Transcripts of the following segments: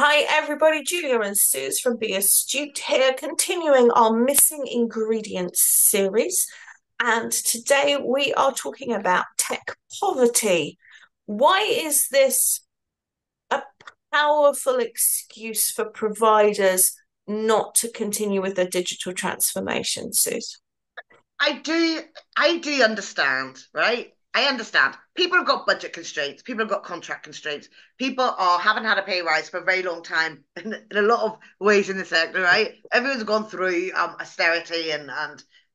Hi everybody, Julia and Suze from Be Astute here, continuing our missing ingredients series. And today we are talking about tech poverty. Why is this a powerful excuse for providers not to continue with their digital transformation, Suze? I do, I do understand, right? I understand. People have got budget constraints. People have got contract constraints. People haven't had a pay rise for a very long time in a lot of ways in the sector, right? Everyone's gone through austerity and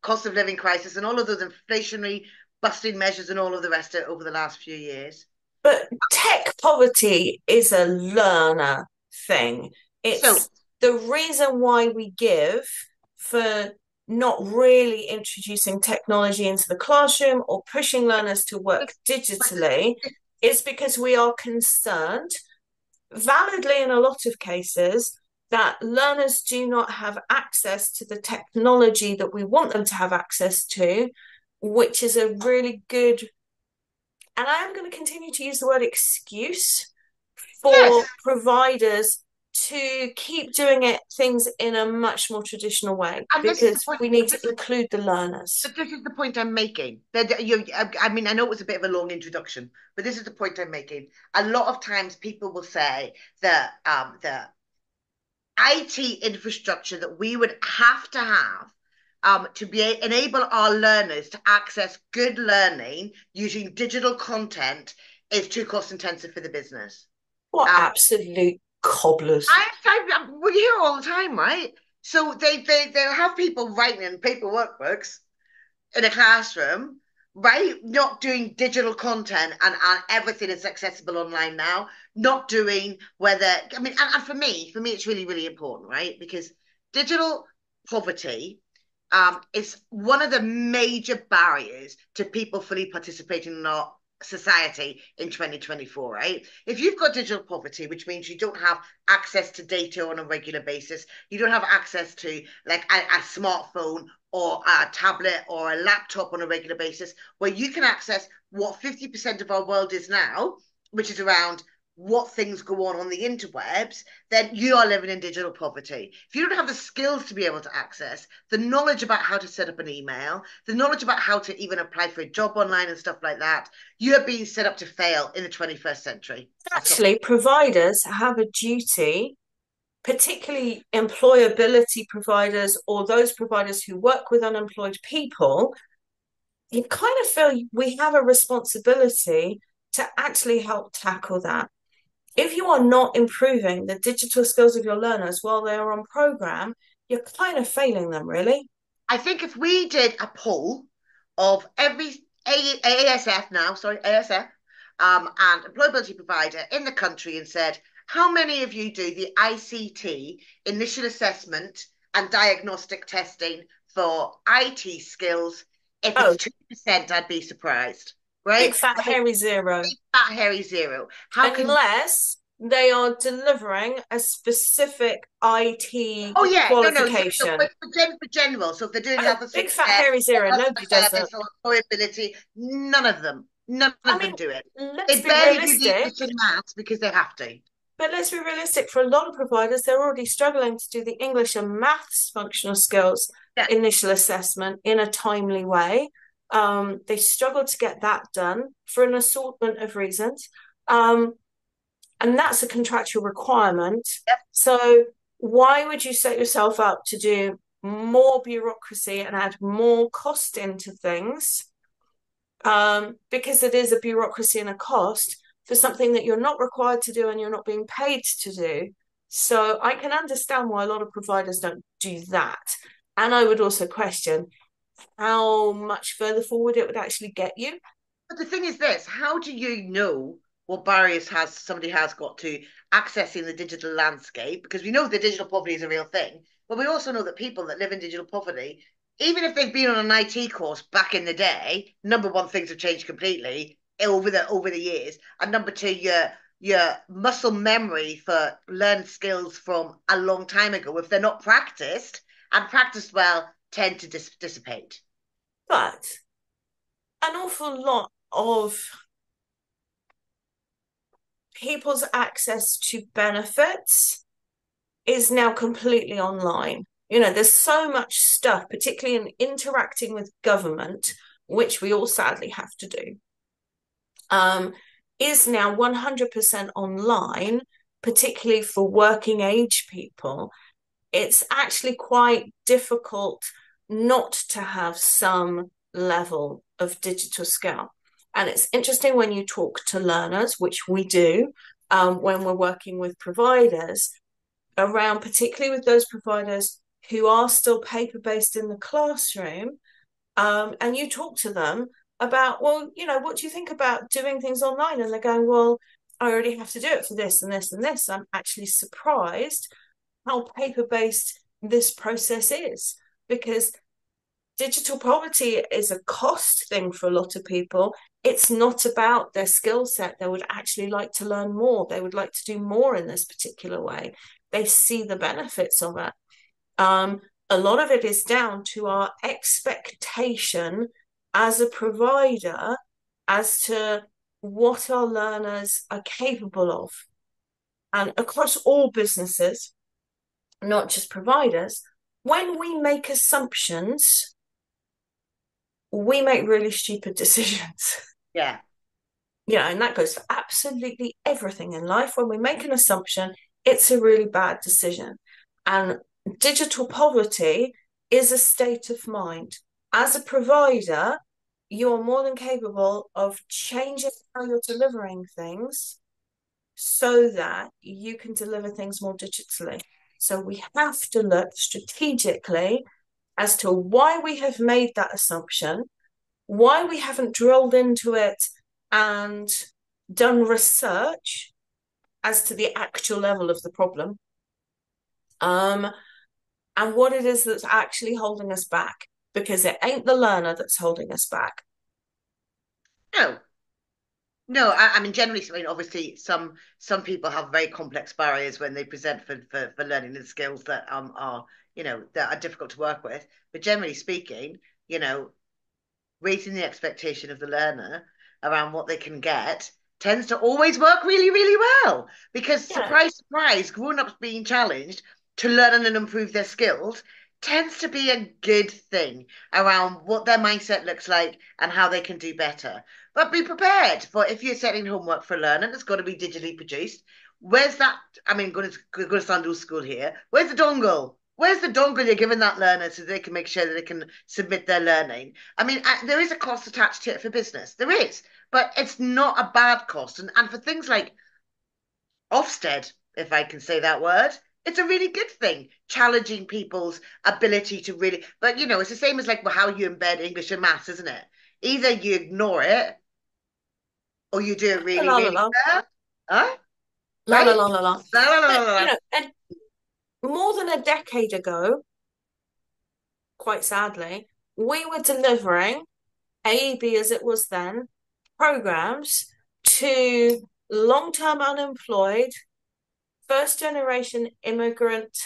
cost of living crisis and all of those inflationary busting measures and all of the rest of it over the last few years. But tech poverty is a learner thing. So It's the reason why we give for not really introducing technology into the classroom or pushing learners to work it's, digitally is because we are concerned, validly in a lot of cases, that learners do not have access to the technology that we want them to have access to, which is a really good, and I am going to continue to use the word excuse yes, for providers to keep doing it things in a much more traditional way and this is the because point. we need to include the learners. But this is the point I'm making. I mean, I know it was a bit of a long introduction, but this is the point I'm making. A lot of times, people will say that the IT infrastructure that we would have to have to enable our learners to access good learning using digital content is too cost intensive for the business. What Um, absolute cobblers. we hear all the time, right? So they have people writing paper workbooks in a classroom, right? Not doing digital content and everything is accessible online now. Not doing whether, I mean, and for me, it's really, really important, right? Because digital poverty is one of the major barriers to people fully participating in our society in 2024, right? If you've got digital poverty, which means you don't have access to data on a regular basis, you don't have access to like a smartphone or a tablet or a laptop on a regular basis, where you can access what 50% of our world is now, which is around what things go on the interwebs, then you are living in digital poverty. If you don't have the skills to be able to access the knowledge about how to set up an email, the knowledge about how to even apply for a job online and stuff like that, you are being set up to fail in the 21st century. Actually, providers have a duty, particularly employability providers or those providers who work with unemployed people. You kind of feel we have a responsibility to actually help tackle that. If you are not improving the digital skills of your learners while they are on program, you're kind of failing them, really. I think if we did a poll of every ASF now, sorry, ASF, and employability provider in the country and said, how many of you do the ICT, initial assessment and diagnostic testing for IT skills? If it's Oh, 2%, I'd be surprised, big right? fat I mean, hairy zero. big fat hairy zero. How can Unless they are delivering a specific IT Oh yeah, no. So qualification. for general, so if they're doing Oh, health and big social fat care, hairy or zero. customer Nobody does that. service, or employability, none I of mean, them do it. let's They be barely do the realistic. English and maths because they have to. But let's be realistic, for a lot of providers, they're already struggling to do the English and maths functional skills Yeah, initial assessment in a timely way. They struggle to get that done for an assortment of reasons. Um, and that's a contractual requirement. yep. So, why would you set yourself up to do more bureaucracy and add more cost into things? Because it is a bureaucracy and a cost for something that you're not required to do and you're not being paid to do. So I can understand why a lot of providers don't do that. And I would also question how much further forward it would actually get you. But the thing is this: how do you know what barriers has somebody has got to accessing the digital landscape? Because we know the digital poverty is a real thing, but we also know that people that live in digital poverty, even if they've been on an IT course back in the day, number one, things have changed completely over the years, and number two, your muscle memory for learned skills from a long time ago, if they're not practiced and practiced well, tend to dissipate. But an awful lot of people's access to benefits is now completely online. There's so much stuff, particularly in interacting with government, which we all sadly have to do, is now 100% online, particularly for working age people. It's actually quite difficult not to have some level of digital skill. And it's interesting when you talk to learners, which we do when we're working with providers, around particularly with those providers who are still paper-based in the classroom, and you talk to them about, well, what do you think about doing things online? And they're going, well, I already have to do it for this and this and this. I'm actually surprised how paper-based this process is, because digital poverty is a cost thing for a lot of people. It's not about their skill set. They would actually like to learn more. They would like to do more in this particular way. They see the benefits of it. A lot of it is down to our expectation as a provider as to what our learners are capable of. And across all businesses, not just providers, when we make assumptions, we make really stupid decisions. Yeah. And that goes for absolutely everything in life. When we make an assumption, it's a really bad decision. And digital poverty is a state of mind. As a provider, you're more than capable of changing how you're delivering things so that you can deliver things more digitally. So we have to look strategically as to why we have made that assumption, why we haven't drilled into it and done research as to the actual level of the problem, and what it is that's actually holding us back, because it ain't the learner that's holding us back. No, no. I mean, generally speaking, obviously, some people have very complex barriers when they present for learning the skills that are that are difficult to work with. But generally speaking, raising the expectation of the learner around what they can get tends to always work really, really well. Because Yeah. surprise, surprise, grown-ups being challenged to learn and improve their skills tends to be a good thing around what their mindset looks like and how they can do better. But be prepared for, if you're setting homework for a learner, it's got to be digitally produced. Where's that? I mean, going to sound old school here. Where's the dongle? Where's the dongle you're giving that learner so they can make sure that they can submit their learning? I mean, there is a cost attached to it for business. There is, but it's not a bad cost. And for things like Ofsted, if I can say that word, it's a really good thing, challenging people's ability to really. But it's the same as like how you embed English and maths, isn't it? Either you ignore it or you do it really, La la really la. well. Huh? La la Right? la la la. La, la, la, But la, la. and more than a decade ago, quite sadly, we were delivering AEB as it was then, programs to long-term unemployed, first generation immigrant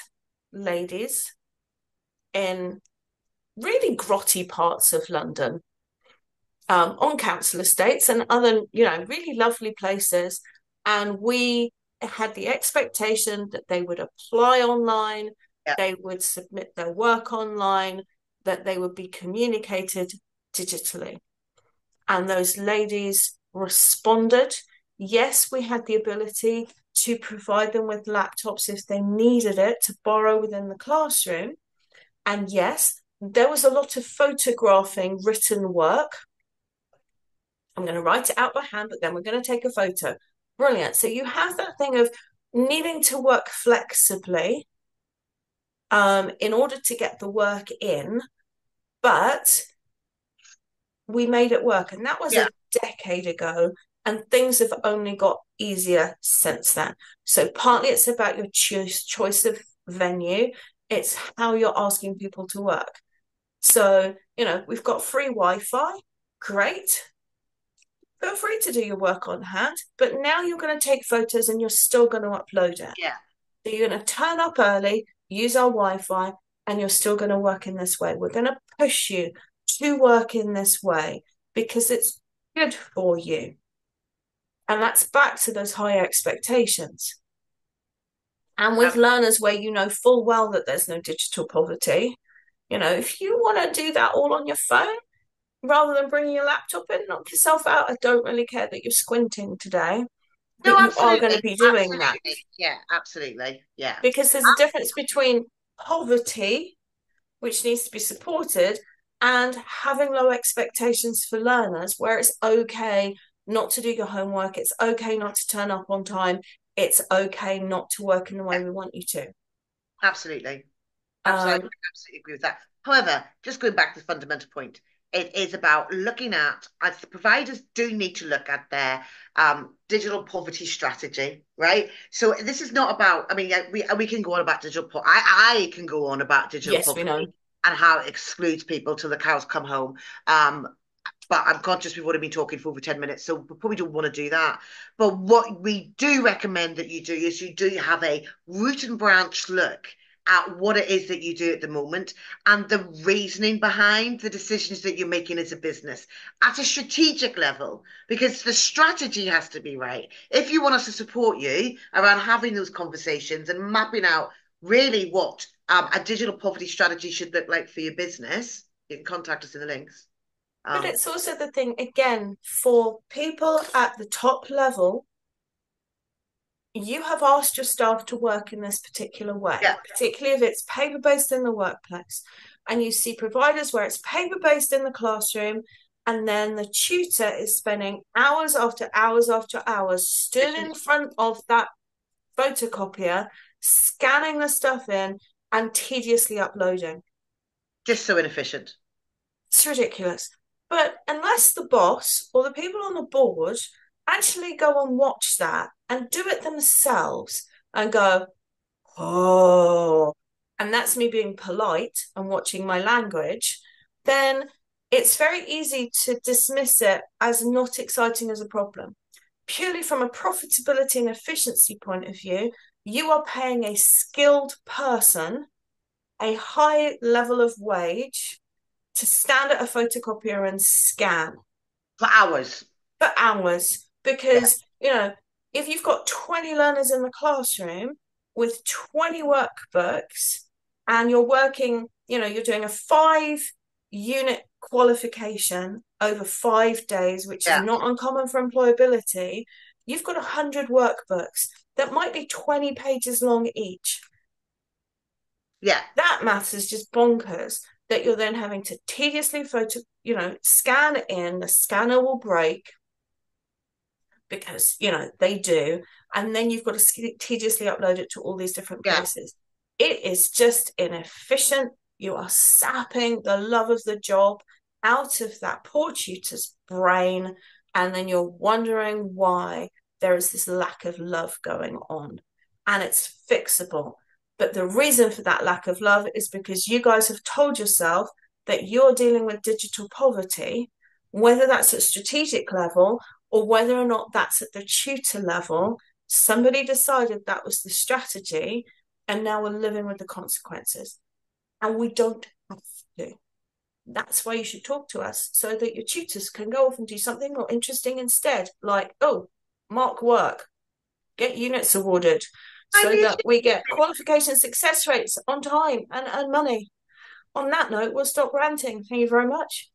ladies in really grotty parts of London, on council estates and other, really lovely places. And we had the expectation that they would apply online, Yeah. they would submit their work online, that they would be communicated digitally. And those ladies responded. Yes, we had the ability to provide them with laptops if they needed it to borrow within the classroom. And yes, there was a lot of photographing written work. I'm going to write it out by hand, but then we're going to take a photo. Brilliant. So you have that thing of needing to work flexibly in order to get the work in, but we made it work. And that was Yeah. a decade ago. And things have only got easier since then. So partly it's about your choice of venue. It's how you're asking people to work. So, we've got free Wi-Fi. Great. Feel free to do your work on hand. But now you're going to take photos and you're still going to upload it. Yeah. So you're going to turn up early, use our Wi-Fi, and you're still going to work in this way. We're going to push you to work in this way because it's good for you. And that's back to those high expectations. And with Ab- learners where you know full well that there's no digital poverty, if you want to do that all on your phone rather than bringing your laptop in, knock yourself out. I don't really care that you're squinting today, no, but you are going to absolutely, be doing that absolutely, yeah, absolutely, yeah. because there's a difference between poverty, which needs to be supported, and having low expectations for learners where it's okay not to do your homework, it's okay not to turn up on time, it's okay not to work in the way we want you to. Absolutely. Absolutely, Um, absolutely agree with that. However, just going back to the fundamental point, it is about looking at, as the providers do need to look at their digital poverty strategy, right? So this is not about, I mean, we can go on about digital poverty. I can go on about digital yes, we know. poverty and how it excludes people till the cows come home. But I'm conscious we've already been talking for over 10 minutes, so we probably don't want to do that. But what we do recommend that you do is you do have a root and branch look at what it is that you do at the moment and the reasoning behind the decisions that you're making as a business at a strategic level, because the strategy has to be right. If you want us to support you around having those conversations and mapping out really what a digital poverty strategy should look like for your business, you can contact us in the links. But Um, it's also the thing, again, for people at the top level, you have asked your staff to work in this particular way, yeah, particularly if it's paper based in the workplace. And you see providers where it's paper based in the classroom, and then the tutor is spending hours after hours after hours stood in front of that photocopier, scanning the stuff in and tediously uploading. just so inefficient. It's ridiculous. But unless the boss or the people on the board actually go and watch that and do it themselves and go, oh, and that's me being polite and watching my language, then it's very easy to dismiss it as not exciting as a problem. Purely from a profitability and efficiency point of view, you are paying a skilled person a high level of wage to stand at a photocopier and scan For hours. for hours Yeah, because, if you've got 20 learners in the classroom with 20 workbooks and you're working, you're doing a 5 unit qualification over 5 days, which is yeah, not uncommon for employability, you've got 100 workbooks that might be 20 pages long each. yeah, That maths is just bonkers that you're then having to tediously scan in, the scanner will break because, they do. And then you've got to tediously upload it to all these different yeah, places. It is just inefficient. You are sapping the love of the job out of that poor tutor's brain. And then you're wondering why there is this lack of love going on. And it's fixable. But the reason for that lack of love is because you guys have told yourself that you're dealing with digital poverty, whether that's at strategic level or whether or not that's at the tutor level. Somebody decided that was the strategy, and now we're living with the consequences. And we don't have to. That's why you should talk to us so that your tutors can go off and do something more interesting instead, like, oh, mark work, get units awarded, I so mean, that we get qualification success rates on time and earn money. On that note, we'll stop ranting. Thank you very much.